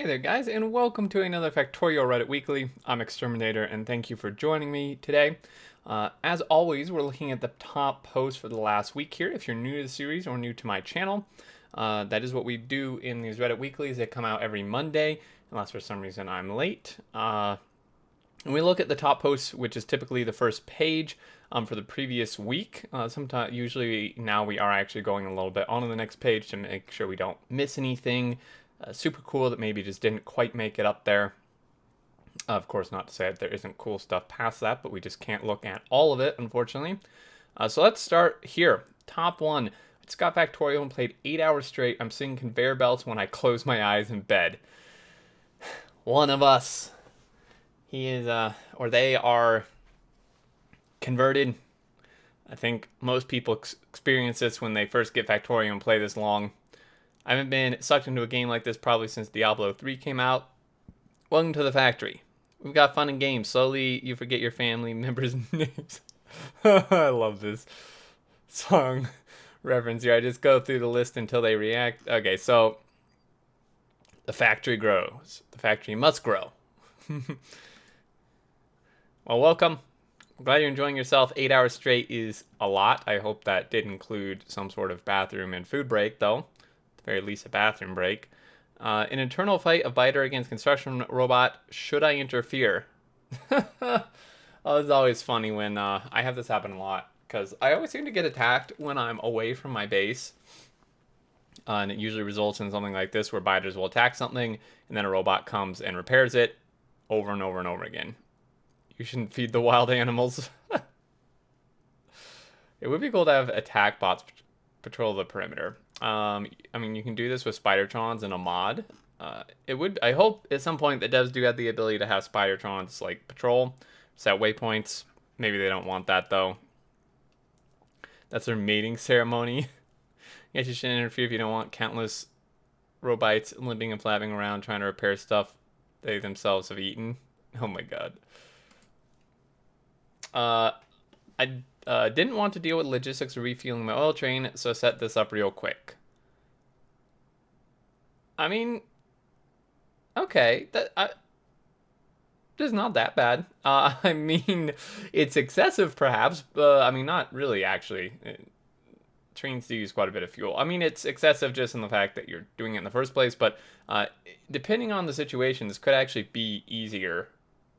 Hey there guys, and welcome to another Factorio Reddit Weekly. I'm Xterminator, and thank you for joining me today. As always, we're looking at the top posts for the last week here. If you're new to the series or new to my channel, that is what we do in these Reddit Weeklies. They come out every Monday, unless for some reason I'm late. And we look at the top posts, which is typically the first page for the previous week. Usually now we are actually going a little bit on to the next page to make sure we don't miss anything super cool that maybe just didn't quite make it up there. Of course, not to say that there isn't cool stuff past that, but we just can't look at all of it, unfortunately. So let's start here. Top one. I just got Factorio and played 8 hours straight. I'm seeing conveyor belts when I close my eyes in bed. One of us. He is, or they are converted. I think most people experience this when they first get Factorio and play this long. I haven't been sucked into a game like this probably since Diablo 3 came out. Welcome to the factory. We've got fun and games. Slowly, you forget your family members' names. I love this song reference here. I just go through the list until they react. Okay, so the factory grows. The factory must grow. Well, welcome. I'm glad you're enjoying yourself. 8 hours straight is a lot. I hope that did include some sort of bathroom and food break, though. Very least a bathroom break. An internal fight of biter against construction robot. Should I interfere? Oh, it's always funny when I have this happen a lot because I always seem to get attacked when I'm away from my base. And it usually results in something like this where biters will attack something and then a robot comes and repairs it over and over and over again. You shouldn't feed the wild animals. It would be cool to have attack bots patrol the perimeter. I mean, you can do this with Spidertrons in a mod. I hope at some point that devs do have the ability to have Spidertrons like patrol, set waypoints. Maybe they don't want that though. That's their mating ceremony. Yes, you shouldn't interfere if you don't want countless robots limping and flapping around trying to repair stuff they themselves have eaten. Oh my god. I didn't want to deal with logistics of refueling my oil train, so I set this up real quick. I mean, okay, it's not that bad. I mean, it's excessive perhaps, but I mean, not really actually. Trains do use quite a bit of fuel. I mean, it's excessive just in the fact that you're doing it in the first place, but depending on the situation, this could actually be easier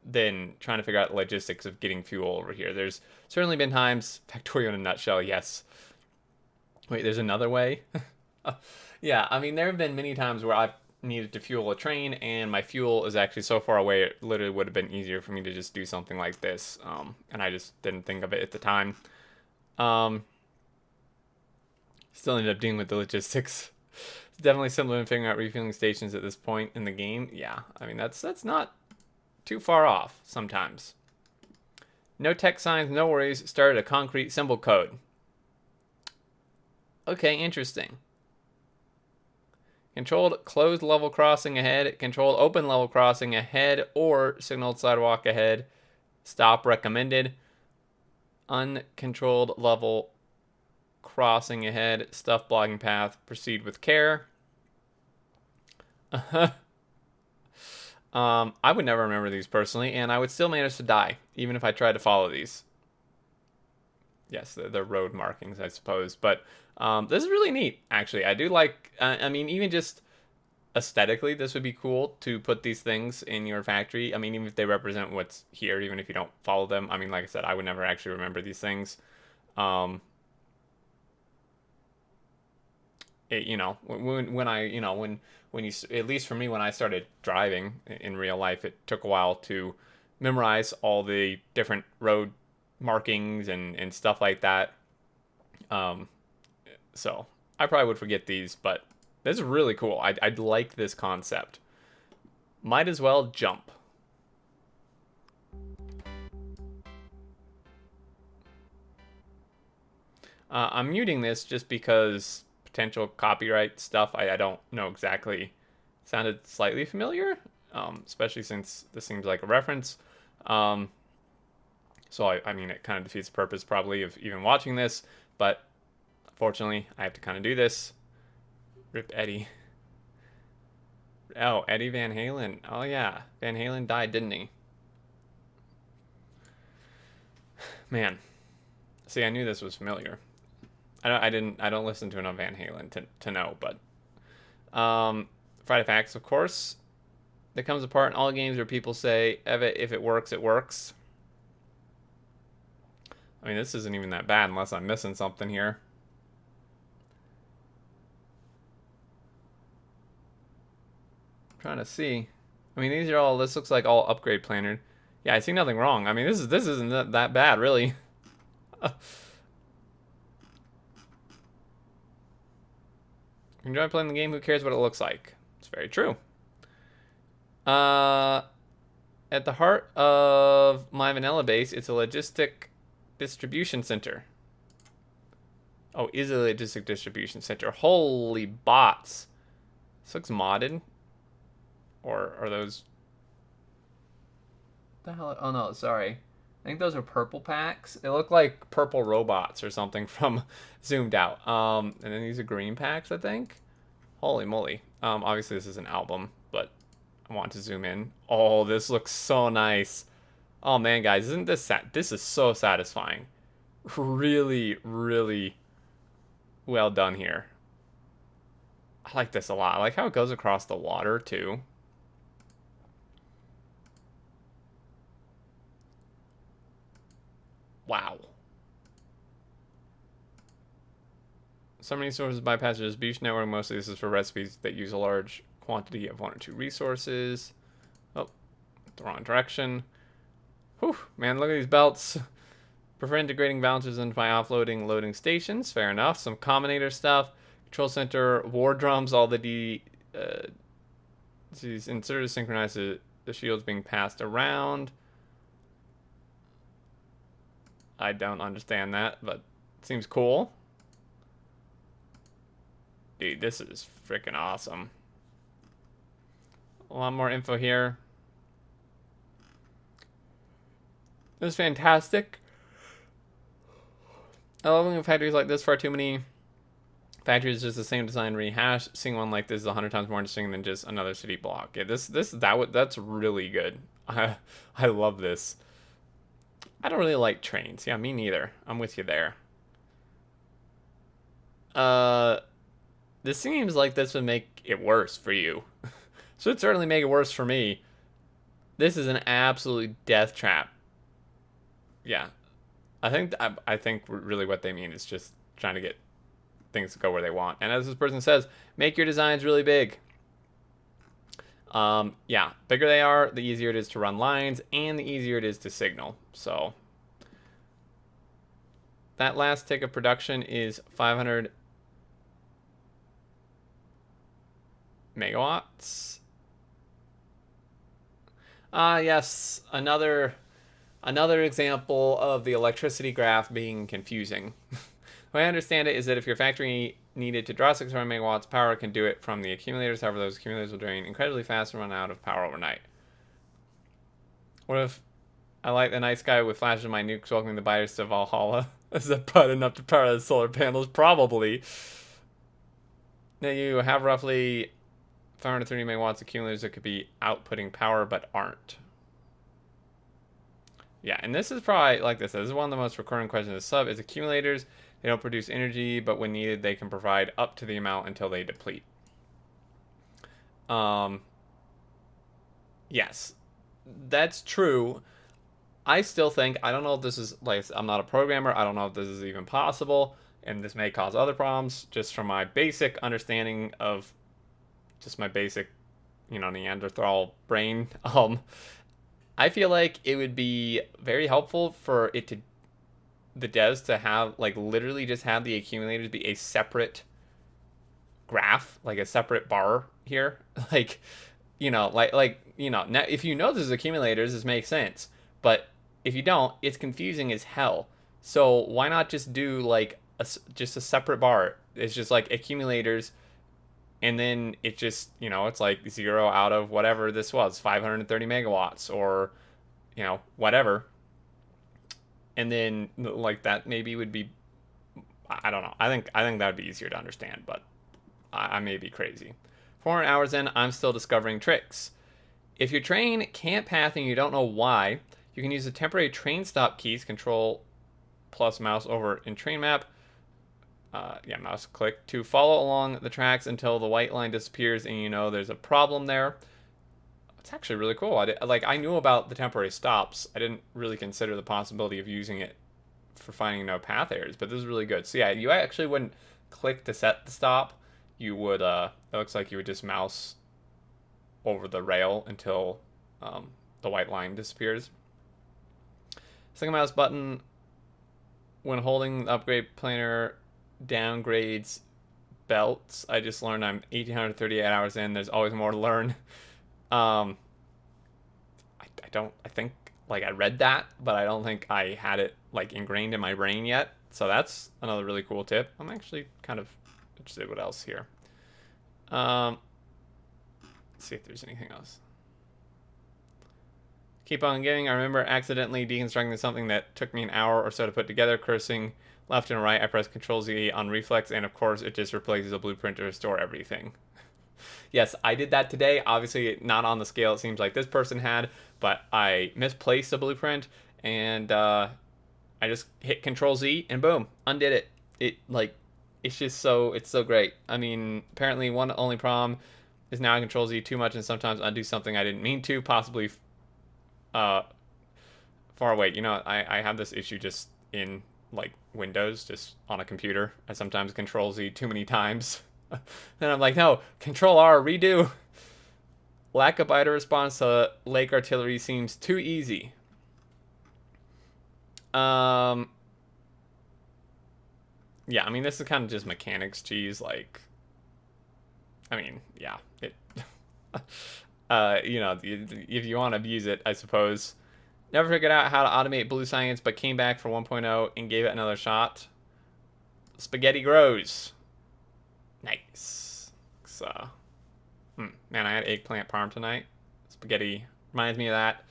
than trying to figure out the logistics of getting fuel over here. There's certainly been times, Factorio in a nutshell, yes. Wait, there's another way? Yeah, I mean, there have been many times where I've needed to fuel a train and my fuel is actually so far away it literally would have been easier for me to just do something like this. And I just didn't think of it at the time. Still ended up dealing with the logistics. It's definitely similar in figuring out refueling stations at this point in the game. Yeah, I mean, that's not too far off sometimes. No tech signs, no worries. Started a concrete symbol code. Okay, interesting. Controlled closed level crossing ahead. Controlled open level crossing ahead or signaled sidewalk ahead. Stop recommended. Uncontrolled level crossing ahead. Stuff blocking path. Proceed with care. I would never remember these personally, and I would still manage to die, even if I tried to follow these. Yes, they're road markings, I suppose. But this is really neat, actually. I do like, I mean, even just aesthetically, this would be cool to put these things in your factory. I mean, even if they represent what's here, even if you don't follow them. I mean, like I said, I would never actually remember these things. When you, at least for me, when I started driving in real life, it took a while to memorize all the different road markings and stuff like that. So I probably would forget these, but this is really cool. I'd like this concept. Might as well jump. I'm muting this just because potential copyright stuff. I don't know exactly. Sounded slightly familiar, especially since this seems like a reference. So I mean, it kind of defeats the purpose probably of even watching this, but unfortunately, I have to kind of do this. Rip Eddie. Oh, Eddie Van Halen. Oh yeah, Van Halen died, didn't he? Man, see, I knew this was familiar. I don't listen to enough Van Halen to know, but Friday Facts, of course. That comes apart in all games where people say, if it works, it works. I mean, this isn't even that bad unless I'm missing something here. I'm trying to see. I mean, these are all, this looks like all upgrade planner. Yeah, I see nothing wrong. I mean, this isn't that bad, really. Enjoy playing the game, who cares what it looks like? It's very true. At the heart of my vanilla base, it's a logistic distribution center. Oh, is a logistic distribution center. Holy bots. This looks modded. Or are those... What the hell? Oh no, sorry. I think those are purple packs. They look like purple robots or something from zoomed out. And then these are green packs, I think. Holy moly. Obviously this is an album, but I want to zoom in. Oh, this looks so nice. Oh man, guys, isn't this this is so satisfying. Really, really well done here. I like this a lot. I like how it goes across the water too. Wow. Some resources bypass the distribution network. Mostly this is for recipes that use a large quantity of one or two resources. Oh, the wrong direction. Whew, man, look at these belts. Prefer integrating balancers and by offloading loading stations. Fair enough. Some combinator stuff. Control center, war drums, all the these inserters synchronize the shields being passed around. I don't understand that, but it seems cool. Dude, this is freaking awesome. A lot more info here. This is fantastic. I love looking at factories like this. Far too many factories just the same design rehash. Seeing one like this is 100 times more interesting than just another city block. Yeah, that's really good. I love this. I don't really like trains. Yeah, me neither. I'm with you there. This seems like this would make it worse for you. Should certainly make it worse for me. This is an absolute death trap. Yeah, I think really what they mean is just trying to get things to go where they want. And as this person says, make your designs really big. Yeah, bigger they are, the easier it is to run lines, and the easier it is to signal. So that last tick of production is 500 megawatts. Yes, another example of the electricity graph being confusing. The way I understand it is that if your factory needed to draw 600 megawatts power, it can do it from the accumulators. However, those accumulators will drain incredibly fast and run out of power overnight. What if I like the nice guy with flashes of my nukes welcoming the buyers to Valhalla? Is that bright enough to power the solar panels? Probably. Now you have roughly 530 megawatts accumulators that could be outputting power but aren't. Yeah, and this is probably like this. This is one of the most recurring questions in the sub is accumulators. They don't produce energy, but when needed, they can provide up to the amount until they deplete. Yes, that's true. I still think, I don't know if this is, like, I'm not a programmer. I don't know if this is even possible. And this may cause other problems just from my basic understanding of just my basic, Neanderthal brain. I feel like it would be very helpful for the devs to have, like, literally just have the accumulators be a separate graph, like a separate bar here. Like, now if you know this is accumulators, this makes sense. But if you don't, it's confusing as hell. So why not just do, like, just a separate bar? It's just, like, accumulators, and then it just, it's like 0 out of whatever this was, 530 megawatts, or, whatever. And then, like, that maybe would be, I don't know. I think that would be easier to understand, but I may be crazy. 400 hours in, I'm still discovering tricks. If your train can't path and you don't know why, you can use the temporary train stop keys, control plus mouse over in train map, mouse click, to follow along the tracks until the white line disappears and you know there's a problem there. It's actually really cool. I knew about the temporary stops. I didn't really consider the possibility of using it for finding no path errors, but this is really good. So yeah, you actually wouldn't click to set the stop. You would, it looks like you would just mouse over the rail until the white line disappears. Single mouse button when holding the upgrade planner downgrades belts. I just learned I'm 1,838 hours in. There's always more to learn. I think like I read that, but I don't think I had it like ingrained in my brain yet. So that's another really cool tip. I'm actually kind of interested what else here. Let's see if there's anything else. Keep on giving. I remember accidentally deconstructing something that took me an hour or so to put together, cursing left and right. I press Control Z on reflex, and of course it just replaces a blueprint to restore everything. Yes, I did that today. Obviously not on the scale it seems like this person had, but I misplaced a blueprint, and I just hit Control Z and boom, undid it. It's just it's so great. I mean, apparently one only problem is now I Control Z too much and sometimes undo something I didn't mean to, possibly far away. You know, I have this issue just in like Windows, just on a computer. I sometimes Control Z too many times. Then I'm like, no, Control R, redo. Lack of biter response to Lake Artillery seems too easy. Yeah, I mean, this is kind of just mechanics cheese. Like, I mean, yeah, it. You know, if you want to abuse it, I suppose. Never figured out how to automate blue science, but came back for 1.0 and gave it another shot. Spaghetti grows. Nice. So, man, I had eggplant parm tonight. Spaghetti reminds me of that.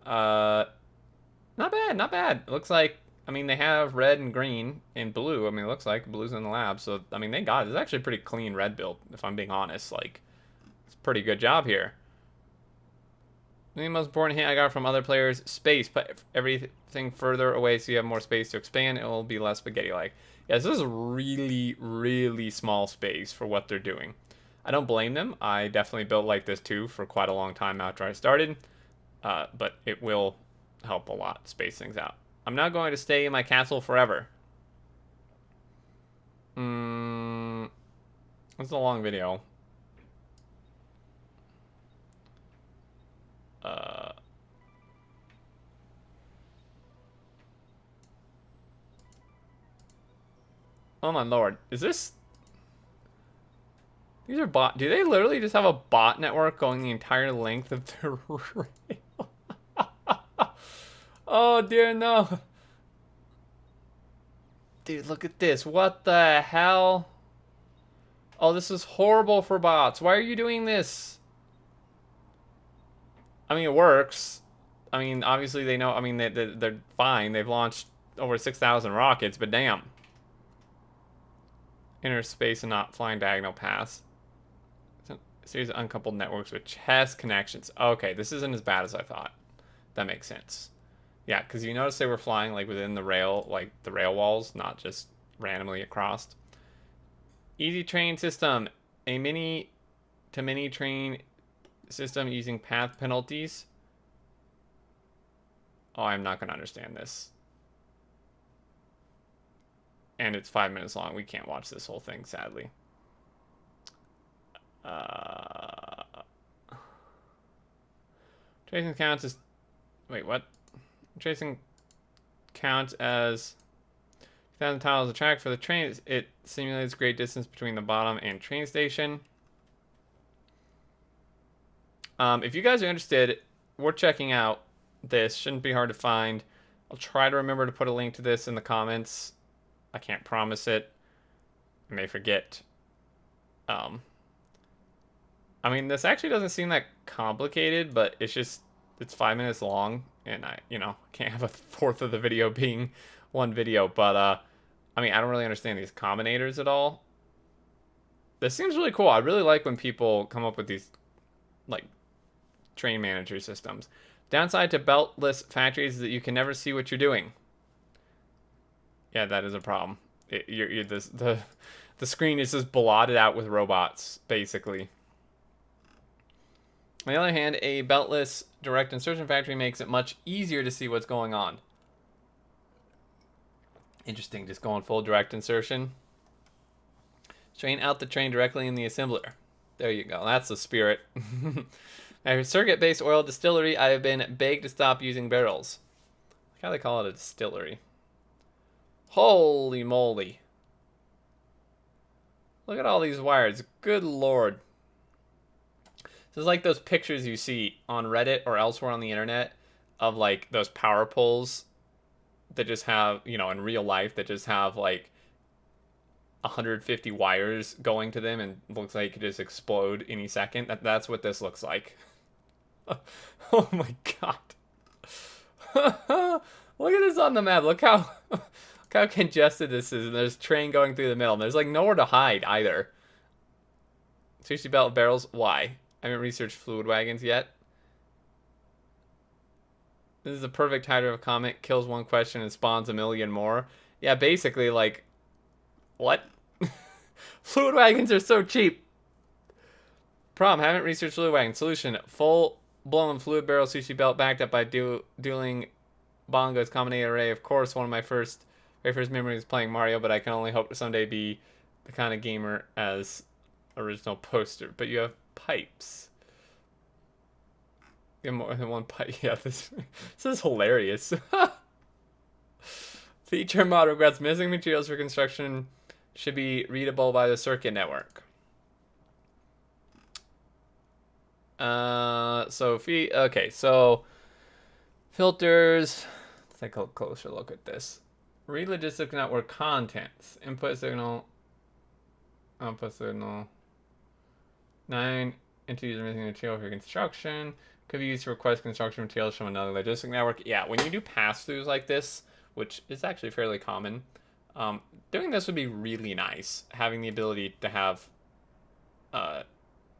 Not bad, not bad. It looks like, I mean, they have red and green and blue. I mean, it looks like blue's in the lab. So, I mean, they got it. It's actually a pretty clean red build, if I'm being honest. Like, it's a pretty good job here. The most important hint I got from other players, space. Put everything further away so you have more space to expand. It will be less spaghetti-like. Yeah, this is a really, really small space for what they're doing. I don't blame them. I definitely built like this too for quite a long time after I started. But it will help a lot space things out. I'm not going to stay in my castle forever. This is a long video. Oh my lord, is this? These are bot. Do they literally just have a bot network going the entire length of the rail? Oh dear no. Dude, look at this. What the hell? Oh, this is horrible for bots. Why are you doing this? I mean, it works. I mean, obviously they know. I mean, they're fine. They've launched over 6,000 rockets, but damn. Inner space and not flying diagonal paths. A series of uncoupled networks with chest connections. Okay, this isn't as bad as I thought. That makes sense. Yeah, because you notice they were flying like within the rail, like the rail walls, not just randomly across. Easy train system. A mini to mini train system using path penalties. Oh, I'm not going to understand this. And it's 5 minutes long. We can't watch this whole thing, sadly. Tracing counts as... Wait, what? Tracing counts as 2,000 tiles of track for the train. It simulates great distance between the bottom and train station. If you guys are interested, we're checking out this. Shouldn't be hard to find. I'll try to remember to put a link to this in the comments. I can't promise it. I may forget. I mean, this actually doesn't seem that complicated, but it's 5 minutes long, and I can't have a fourth of the video being one video. But I mean, I don't really understand these combinators at all. This seems really cool. I really like when people come up with these like train manager systems. Downside to beltless factories is that you can never see what you're doing. Yeah, that is a problem. The screen is just blotted out with robots, basically. On the other hand, a beltless direct insertion factory makes it much easier to see what's going on. Interesting, just going full direct insertion. Strain out the train directly in the assembler. There you go. That's the spirit. At a circuit-based oil distillery, I have been begged to stop using barrels. Look how they call it a distillery. Holy moly. Look at all these wires. Good lord. This is like those pictures you see on Reddit or elsewhere on the internet of like those power poles that just have, you know, in real life that just have like 150 wires going to them and looks like it could just explode any second. That's what this looks like. Oh my god. Look at this on the map. Look how congested this is. And there's a train going through the middle. And there's like nowhere to hide either. Sushi belt barrels. Why? I haven't researched fluid wagons yet. This is a perfect title of a comment. Kills one question and spawns a million more. Yeah, basically like, what? Fluid wagons are so cheap. Problem, haven't researched fluid wagon. Solution, full blown fluid barrel sushi belt backed up by dueling bongos combinator array. Of course, one of my very first memories is playing Mario, but I can only hope to someday be the kind of gamer as original poster. But you have pipes. You have more than one pipe. Yeah, this is hilarious. Feature mod regrets missing materials for construction should be readable by the circuit network. Okay, so filters. Let's take a closer look at this. Read logistic network contents. Input signal. Output signal. 9 into user missing material for construction. Could be used to request construction materials from another logistic network. Yeah, when you do pass-throughs like this, which is actually fairly common, doing this would be really nice. Having the ability to have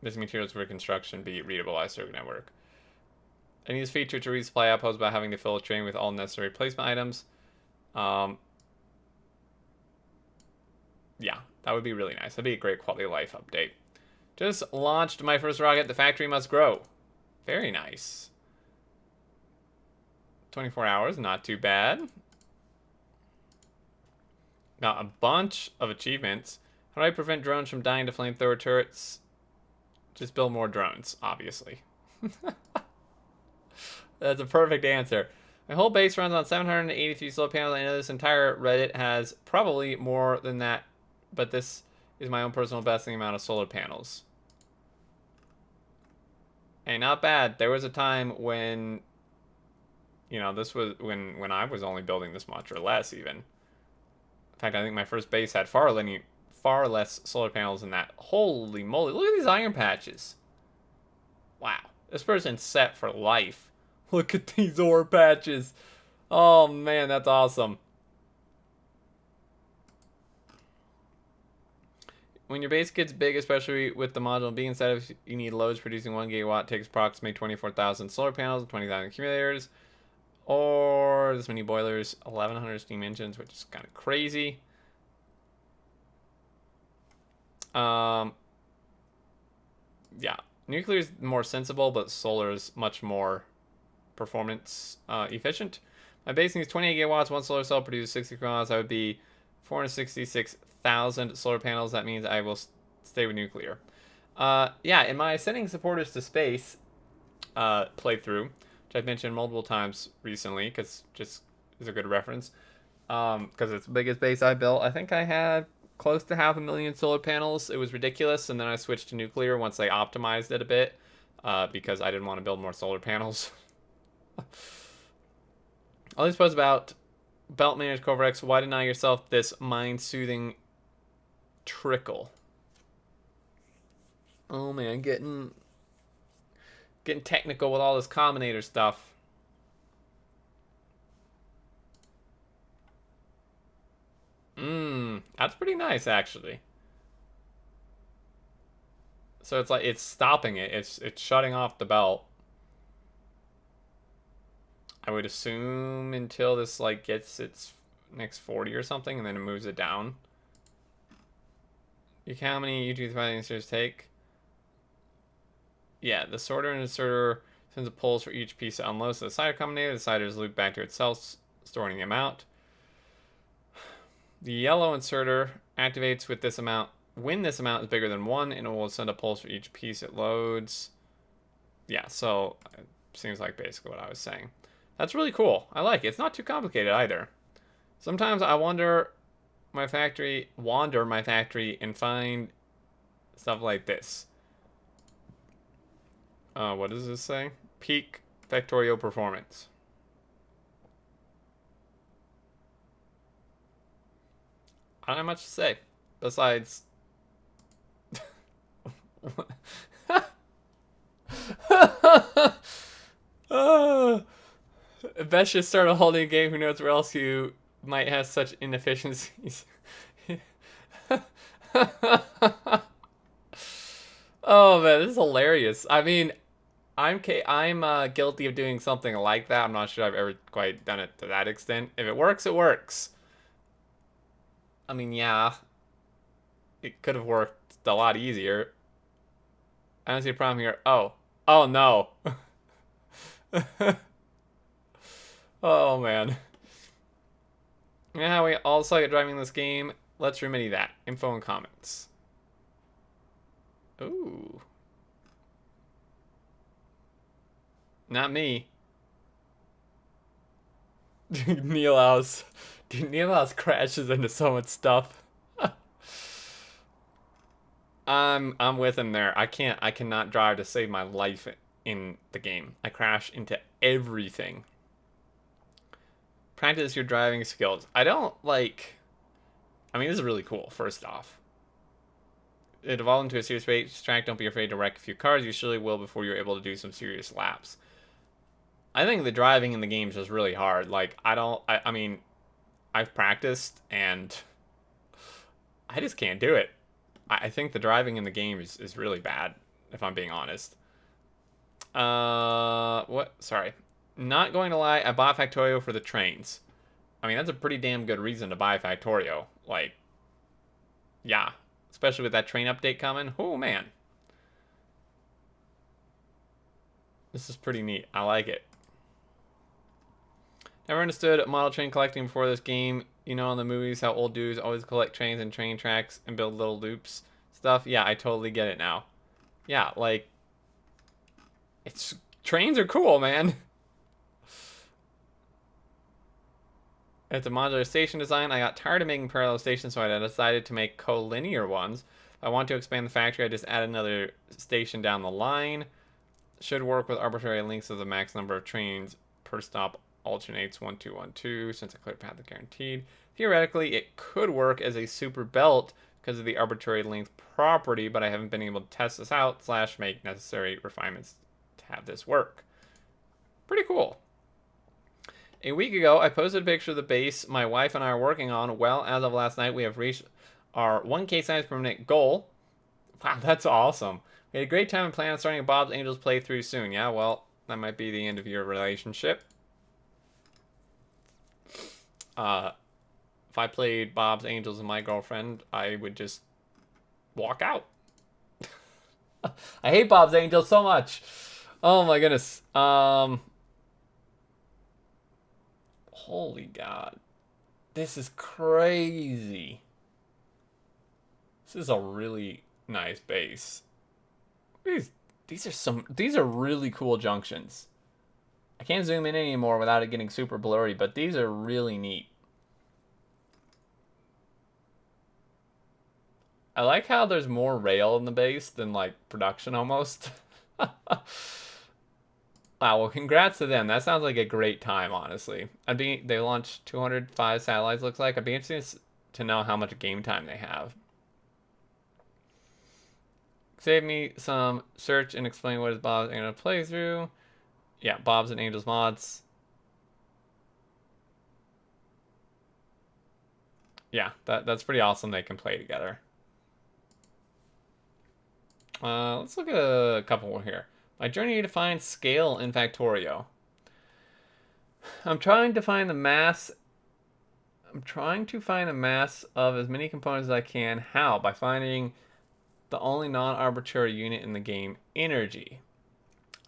missing materials for construction be readable by circuit network. And use feature to resupply outposts by having to fill a train with all necessary replacement items. Yeah, that would be really nice. That'd be a great quality of life update. Just launched my first rocket. The factory must grow. Very nice. 24 hours, not too bad. Got a bunch of achievements. How do I prevent drones from dying to flamethrower turrets? Just build more drones, obviously. That's a perfect answer. My whole base runs on 783 solar panels. I know this entire Reddit has probably more than that, but this is my own personal best in the amount of solar panels. Hey, not bad. There was a time when, you know, this was when I was only building this much or less even. In fact, I think my first base had far less solar panels than that. Holy moly, look at these iron patches. Wow, this person's set for life. Look at these ore patches. Oh man, that's awesome. When your base gets big, especially with the module being inside of, you need loads producing 1 gigawatt, takes approximately 24,000 solar panels, 20,000 accumulators, or this many boilers, 1,100 steam engines, which is kind of crazy. Yeah, nuclear is more sensible, but solar is much more performance efficient. My base needs 28 gigawatts. One solar cell produces 60 kilowatts. That would be 466,000 solar panels. That means I will stay with nuclear. Yeah, in my sending supporters to space playthrough, which I've mentioned multiple times recently, because just is a good reference, because it's the biggest base I built. I think I had close to 500,000 solar panels. It was ridiculous, and then I switched to nuclear once they optimized it a bit, because I didn't want to build more solar panels. All these posts about belt managed Coverx. Why deny yourself this mind-soothing trickle? Oh man, getting technical with all this Combinator stuff. That's pretty nice actually. So it's like it's stopping it. It's shutting off the belt. I would assume until this like gets its next 40 or something, and then it moves it down. You count how many YouTube fighting inserters take? Yeah, the sorter and inserter sends a pulse for each piece to unload. So the cider combinator, the cider is looped back to itself, storing the amount. The yellow inserter activates with this amount when this amount is bigger than 1, and it will send a pulse for each piece it loads. Yeah, so it seems like basically what I was saying. That's really cool. I like it. It's not too complicated either. Sometimes I wander my factory and find stuff like this. What does this say? Peak Factorio performance. I don't have much to say besides. Best just start a holding game. Who knows where else you might have such inefficiencies. Oh man, this is hilarious. I mean, I'm guilty of doing something like that. I'm not sure I've ever quite done it to that extent. If it works, it works. I mean, yeah, it could have worked a lot easier. I don't see a problem here. Oh, oh no. Oh man. You know how we all suck at driving this game? Let's remedy that. Info and comments. Ooh. Not me. Neil House. Dude, Neil House crashes into so much stuff. I'm with him there. I cannot drive to save my life in the game. I crash into everything. Practice your driving skills. I don't like. I mean, this is really cool. First off, it evolved into a serious race track. Don't be afraid to wreck a few cars. You surely will before you're able to do some serious laps. I think the driving in the game is just really hard. Like, I mean, I've practiced and I just can't do it. I think the driving in the game is really bad, if I'm being honest. What? Sorry. Not going to lie, I bought Factorio for the trains. I mean, that's a pretty damn good reason to buy Factorio. Like, yeah. Especially with that train update coming. Oh, man. This is pretty neat. I like it. Never understood model train collecting before this game. You know, in the movies, how old dudes always collect trains and train tracks and build little loops stuff. Yeah, I totally get it now. Yeah, like, trains are cool, man. It's a modular station design. I got tired of making parallel stations, so I decided to make collinear ones. If I want to expand the factory, I just add another station down the line. Should work with arbitrary lengths of the max number of trains per stop alternates 1 2 1 2 since a clear path is guaranteed. Theoretically, it could work as a super belt because of the arbitrary length property, but I haven't been able to test this out / make necessary refinements to have this work. Pretty cool. A week ago, I posted a picture of the base my wife and I are working on. Well, as of last night, we have reached our 1K size per minute goal. Wow, that's awesome. We had a great time and plan on starting a Bob's Angels playthrough soon. Yeah, well, that might be the end of your relationship. If I played Bob's Angels with my girlfriend, I would just walk out. I hate Bob's Angels so much. Oh my goodness. Holy God. This is crazy. This is a really nice base. These are really cool junctions. I can't zoom in anymore without it getting super blurry, but these are really neat. I like how there's more rail in the base than like production almost. Wow, well, congrats to them. That sounds like a great time, honestly. They launched 205 satellites, looks like. I'd be interested to know how much game time they have. Save me some search and explain what is Bob's Angels playthrough. Yeah, Bob's and Angels mods. Yeah, that's pretty awesome they can play together. Let's look at a couple more here. My journey to find scale in Factorio. I'm trying to find the mass. I'm trying to find the mass of as many components as I can. How? By finding the only non-arbitrary unit in the game, energy.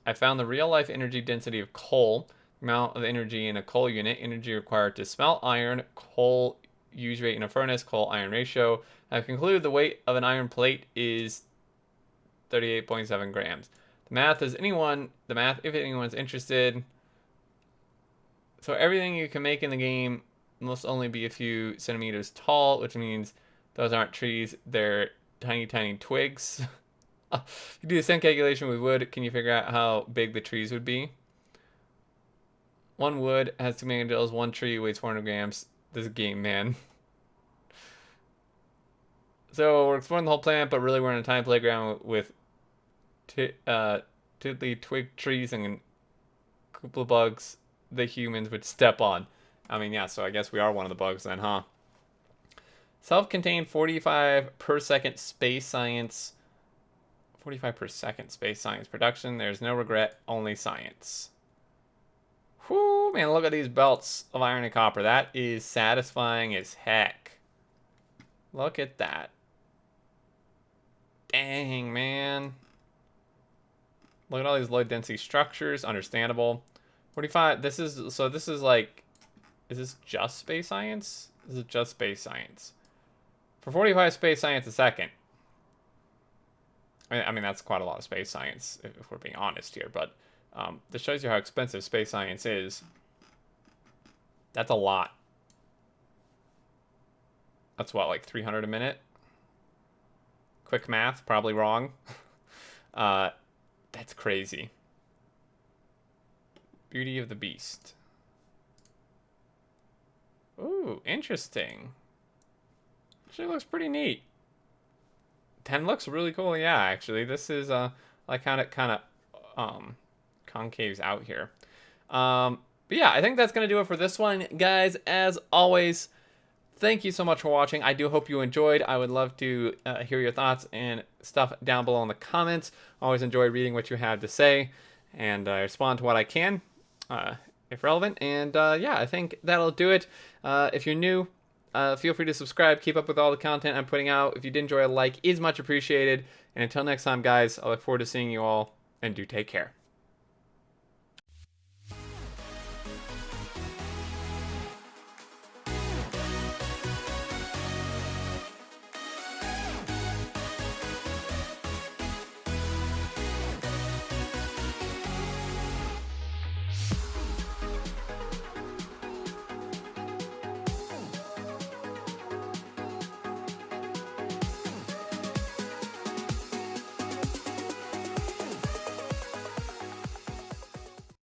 I found the real-life energy density of coal, amount of energy in a coal unit, energy required to smelt iron, coal use rate in a furnace, coal-iron ratio. I've concluded the weight of an iron plate is 38.7 grams. The math, if anyone's interested. So everything you can make in the game must only be a few centimeters tall, which means those aren't trees, they're tiny, tiny twigs. If you do the same calculation with wood, can you figure out how big the trees would be? One wood has 2 megajoules, one tree weighs 400 grams. This is a game, man. So we're exploring the whole planet, but really we're in a tiny playground with tiddly twig trees and couple of bugs the humans would step on. I mean, yeah, so I guess we are one of the bugs then, huh? Self-contained 45 per second space science. 45 per second space science production. There's no regret, only science. Whoo, man, look at these belts of iron and copper. That is satisfying as heck. Look at that. Dang, man. Look at all these low density structures. Understandable. 45. This is like, is this just space science? This is just space science. For 45 space science a second. I mean, that's quite a lot of space science, if we're being honest here. But this shows you how expensive space science is. That's a lot. That's what, like 300 a minute? Quick math, probably wrong. That's crazy. Beauty of the Beast. Ooh, interesting. Actually looks pretty neat. 10 looks really cool. Yeah, actually, this is like kind of concaves out here. But yeah, I think that's gonna do it for this one, guys. As always, thank you so much for watching. I do hope you enjoyed. I would love to hear your thoughts and stuff down below in the comments. I always enjoy reading what you have to say, and I respond to what I can, if relevant. And yeah, I think that'll do it. If you're new, feel free to subscribe. Keep up with all the content I'm putting out. If you did enjoy, a like is much appreciated. And until next time, guys, I look forward to seeing you all, and do take care.